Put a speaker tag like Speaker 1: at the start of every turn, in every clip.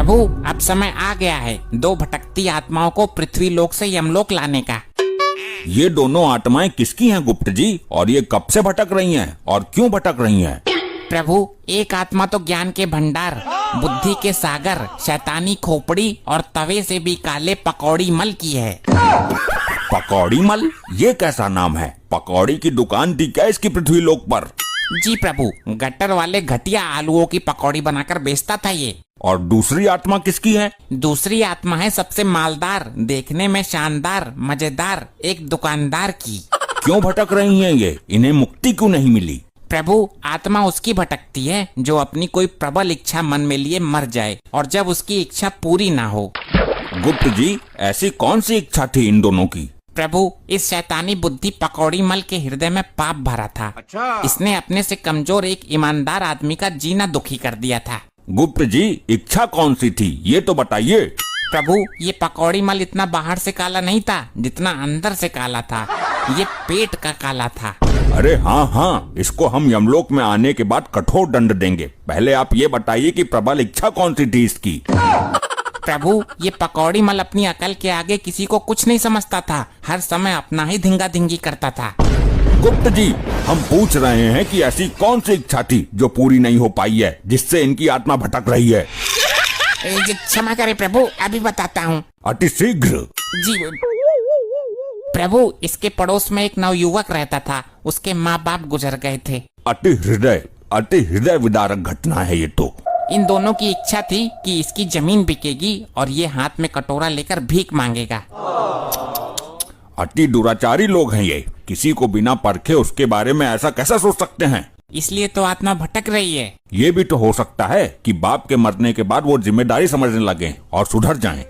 Speaker 1: प्रभु अब समय आ गया है दो भटकती आत्माओं को पृथ्वी लोक से यमलोक लाने का।
Speaker 2: ये दोनों आत्माएं किसकी हैं गुप्त जी, और ये कब से भटक रही हैं और क्यों भटक रही हैं?
Speaker 1: प्रभु एक आत्मा तो ज्ञान के भंडार, बुद्धि के सागर, शैतानी खोपड़ी और तवे से भी काले पकौड़ी मल की है।
Speaker 2: पकौड़ी मल, ये कैसा नाम है? पकौड़ी की दुकान थी क्या इसकी पृथ्वी लोक पर?
Speaker 1: जी प्रभु, गटर वाले घटिया आलूओं की पकौड़ी बनाकर बेचता था ये।
Speaker 2: और दूसरी आत्मा किसकी है?
Speaker 1: दूसरी आत्मा है सबसे मालदार, देखने में शानदार, मजेदार एक दुकानदार की।
Speaker 2: क्यों भटक रही हैं ये? इन्हें मुक्ति क्यों नहीं मिली?
Speaker 1: प्रभु आत्मा उसकी भटकती है जो अपनी कोई प्रबल इच्छा मन में लिए मर जाए और जब उसकी इच्छा पूरी ना हो।
Speaker 2: गुप्त जी ऐसी कौन सी इच्छा थी इन दोनों की?
Speaker 1: प्रभु इस शैतानी बुद्धि पकौड़ी मल के हृदय में पाप भरा था।
Speaker 2: अच्छा।
Speaker 1: इसने अपने से कमजोर एक ईमानदार आदमी का जीना दुखी कर दिया था।
Speaker 2: गुप्त जी इच्छा कौन सी थी ये तो बताइए।
Speaker 1: प्रभु ये पकौड़ी मल इतना बाहर से काला नहीं था जितना अंदर से काला था। ये पेट का काला था।
Speaker 2: अरे हाँ, इसको हम यमलोक में आने के बाद कठोर दंड देंगे। पहले आप ये बताइए कि प्रबल इच्छा कौन सी थी इसकी?
Speaker 1: प्रभु ये पकौड़ी मल अपनी अकल के आगे किसी को कुछ नहीं समझता था, हर समय अपना ही धिंगा धिंगी करता था।
Speaker 2: गुप्त जी हम पूछ रहे हैं कि ऐसी कौन सी इच्छा थी जो पूरी नहीं हो पाई है, जिससे इनकी आत्मा भटक रही है?
Speaker 1: क्षमा करें प्रभु, अभी बताता हूँ।
Speaker 2: अति शीघ्र।
Speaker 1: जी प्रभु, इसके पड़ोस में एक नवयुवक रहता था, उसके माँ बाप गुजर गए थे।
Speaker 2: अति हृदय विदारक घटना है ये तो।
Speaker 1: इन दोनों की इच्छा थी कि इसकी जमीन बिकेगी और ये हाथ में कटोरा लेकर भीख मांगेगा।
Speaker 2: अति दुराचारी लोग हैं ये, किसी को बिना परखे उसके बारे में ऐसा कैसा सोच सकते हैं?
Speaker 1: इसलिए तो आत्मा भटक रही है।
Speaker 2: ये भी तो हो सकता है कि बाप के मरने के बाद वो जिम्मेदारी समझने लगे और सुधर जाएं।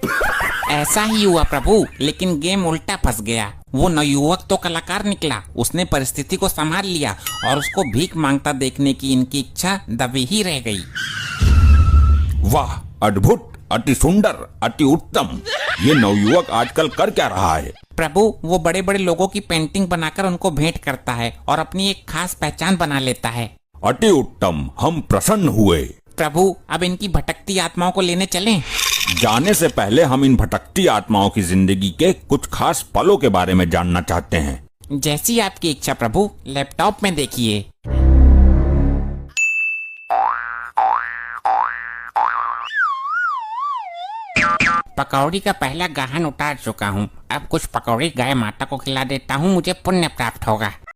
Speaker 1: ऐसा ही हुआ प्रभु, लेकिन गेम उल्टा फंस गया। वो नवयुवक तो कलाकार निकला, उसने परिस्थिति को संभाल लिया और उसको भीख मांगता देखने की इनकी इच्छा दबी ही रह गई।
Speaker 2: वाह, अद्भुत, अति सुंदर, अति उत्तम। ये नवयुवक आजकल कर क्या रहा है?
Speaker 1: प्रभु वो बड़े बड़े लोगों की पेंटिंग बनाकर उनको भेंट करता है और अपनी एक खास पहचान बना लेता है।
Speaker 2: अति उत्तम, हम प्रसन्न हुए।
Speaker 1: प्रभु अब इनकी भटकती आत्माओं को लेने चलें?
Speaker 2: जाने से पहले हम इन भटकती आत्माओं की जिंदगी के कुछ खास पलों के बारे में जानना चाहते हैं।
Speaker 1: जैसी आपकी इच्छा प्रभु, लैपटॉप में देखिए। पकौड़ी का पहला गाहन उतार चुका हूँ, अब कुछ पकौड़ी गाय माता को खिला देता हूँ, मुझे पुण्य प्राप्त होगा।